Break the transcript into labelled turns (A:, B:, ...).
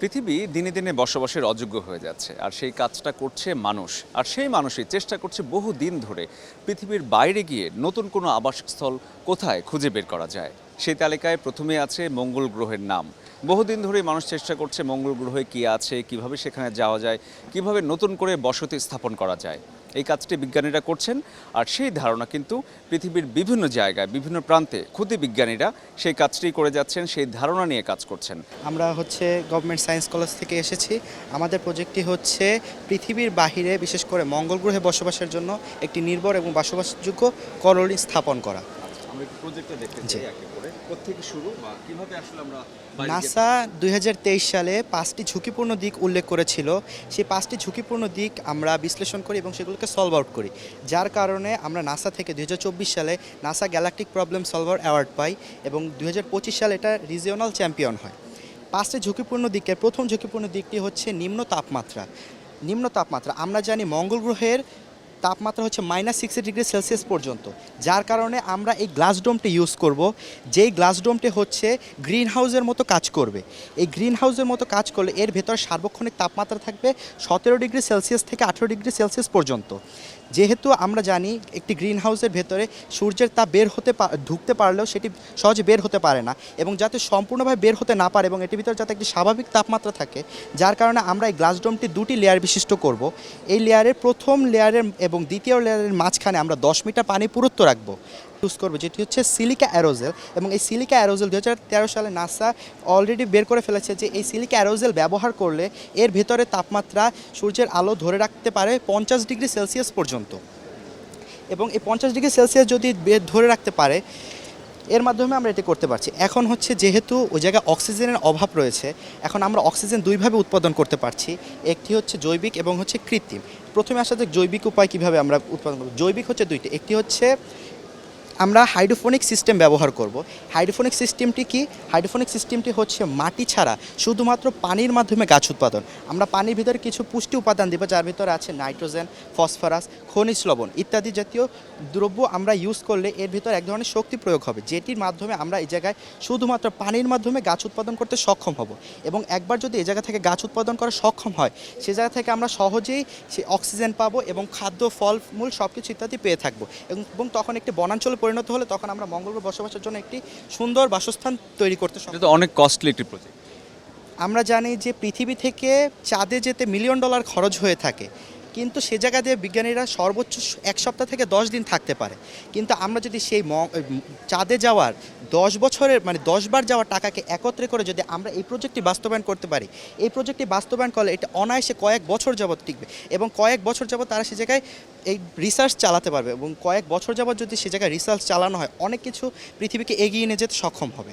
A: পৃথিবী দিনে দিনে বসবাসের অযোগ্য হয়ে যাচ্ছে আর সেই কাজটা করছে মানুষ আর সেই মানুষই চেষ্টা করছে বহু দিন ধরে পৃথিবীর বাইরে গিয়ে নতুন কোনো আবাসস্থল কোথায় খুঁজে বের করা যায় সেই তালিকায় প্রথমে আছে মঙ্গল গ্রহের নাম বহুদিন ধরেই মানুষ চেষ্টা করছে মঙ্গল গ্রহে কী আছে কিভাবে সেখানে যাওয়া যায় কিভাবে নতুন করে বসতি স্থাপন করা যায় এই কাজটি বিজ্ঞানীরা করছেন আর সেই ধারণা কিন্তু পৃথিবীর বিভিন্ন জায়গায় বিভিন্ন প্রান্তে ক্ষুদে বিজ্ঞানীরা সেই কাজটি করে যাচ্ছেন সেই ধারণা নিয়ে কাজ করছেন।
B: আমরা গভর্নমেন্ট সায়েন্স কলেজ থেকে এসেছি। আমাদের প্রজেক্টটি হচ্ছে পৃথিবীর বাহিরে বিশেষ করে মঙ্গল গ্রহে বসবাসের জন্য একটি নির্ভর এবং বসবাসযোগ্য কলোনি স্থাপন করা।
A: আমরা একটু প্রজেক্টটা দেখতে চাই একেবারে কোত্থেকে শুরু বা কিভাবে আসলে আমরা
B: নাসা 2023 সালে 5টি ঝুঁকিপূর্ণ দিক উল্লেখ করেছিল। সেই 5টি ঝুঁকিপূর্ণ দিক আমরা বিশ্লেষণ করি এবং সেগুলোকে সলভ আউট করি, যার কারণে আমরা নাসা থেকে 2024 সালে NASA galactic problem solver award পাই এবং 2025 সালে এটা রিজিওনাল চ্যাম্পিয়ন হয়। 5টি ঝুঁকিপূর্ণ দিকের প্রথম ঝুঁকিপূর্ণ দিকটি হচ্ছে নিম্ন তাপমাত্রা। আমরা জানি মঙ্গল গ্রহের তাপমাত্রা হচ্ছে -60°C পর্যন্ত, যার কারণে আমরা এই গ্লাস ডোমটি ইউজ করব। যেই গ্লাস ডোমটি হচ্ছে গ্রিন হাউসের মতো কাজ করবে। এই গ্রিন হাউসের মতো কাজ করলে এর ভেতরে সার্বক্ষণিক তাপমাত্রা থাকবে 17°C থেকে 18°C পর্যন্ত। যেহেতু আমরা জানি একটি গ্রিন হাউসের ভেতরে সূর্যের তাপ ঢুকতে পারলেও সেটি সহজে বের হতে পারে না, এবং যাতে সম্পূর্ণভাবে বের হতে না পারে এবং এটির ভিতরে যাতে একটি স্বাভাবিক তাপমাত্রা থাকে, যার কারণে আমরা এই গ্লাস ডোমটি 2টি লেয়ার বিশিষ্ট করব। এই লেয়ারের প্রথম লেয়ারের এবং দ্বিতীয় লেয়ারের মাঝখানে আমরা 10 মিটার পানি পুরুত্ব রাখবো ইউজ করবো, যেটি হচ্ছে সিলিকা অ্যারোজেল। এবং এই সিলিকা অ্যারোজেল 2013 সালে নাসা অলরেডি বের করে ফেলেছে যে এই সিলিকা অ্যারোজেল ব্যবহার করলে এর ভেতরে তাপমাত্রা সূর্যের আলো ধরে রাখতে পারে 50°C পর্যন্ত। এবং এই 50°C যদি ধরে রাখতে পারে, এর মাধ্যমে আমরা এটি করতে পারছি। এখন হচ্ছে যেহেতু ওই জায়গায় অক্সিজেনের অভাব রয়েছে, এখন আমরা অক্সিজেন দুইভাবে উৎপাদন করতে পারছি। একটি হচ্ছে জৈবিক এবং হচ্ছে কৃত্রিম। প্রথমে আসলে জৈবিক উপায় কীভাবে আমরা উৎপাদন করব। জৈবিক হচ্ছে দুইটি, একটি হচ্ছে আমরা হাইড্রোফোনিক সিস্টেম ব্যবহার করব। হাইড্রোফোনিক সিস্টেমটি কি? হাইড্রোফোনিক সিস্টেমটি হচ্ছে মাটি ছাড়া শুধুমাত্র পানির মাধ্যমে গাছ উৎপাদন। আমরা পানির ভিতরে কিছু পুষ্টি উপাদান দেবো, যার ভিতরে আছে নাইট্রোজেন, ফসফরাস, খনিজ লবণ ইত্যাদি জাতীয় দ্রব্য। আমরা ইউজ করলে এর ভিতরে এক ধরনের শক্তি প্রয়োগ হবে, যেটির মাধ্যমে আমরা এই জায়গায় শুধুমাত্র পানির মাধ্যমে গাছ উৎপাদন করতে সক্ষম হব। এবং একবার যদি এই জায়গা থেকে গাছ উৎপাদন করা সক্ষম হয়, সে জায়গা থেকে আমরা সহজেই সে অক্সিজেন পাবো এবং খাদ্য, ফল মূল সব কিছু ইত্যাদি পেয়ে থাকবো। এবং তখন একটি বনাঞ্চলে পরিণত হলে তখন আমরা মঙ্গল গ্রহে বসবাসের জন্য একটি সুন্দর বাসস্থান তৈরি করতে সক্ষম।
A: এটা তো অনেক কস্টলি একটি প্রজেক্ট।
B: আমরা জানি যে পৃথিবী থেকে চাঁদে যেতে $1 মিলিয়ন খরচ হয়ে থাকে, কিন্তু সে জায়গা দিয়ে বিজ্ঞানীরা সর্বোচ্চ 1 সপ্তাহ থেকে 10 দিন থাকতে পারে। কিন্তু আমরা যদি সেই চাঁদে যাওয়ার 10 বছরের 10 বার যাওয়ার টাকাকে একত্রে করে যদি আমরা এই প্রজেক্টটি বাস্তবায়ন করতে পারি, এই প্রজেক্টটি বাস্তবায়ন করলে এটা অনায়াসে কয়েক বছর যাবৎ টিকবে এবং কয়েক বছর যাবৎ তারা সে জায়গায় এই রিসার্চ চালাতে পারবে। এবং কয়েক বছর যাবৎ যদি সে জায়গায় রিসার্চ চালানো হয়, অনেক কিছু পৃথিবীকে এগিয়ে নিয়ে যেতে সক্ষম হবে।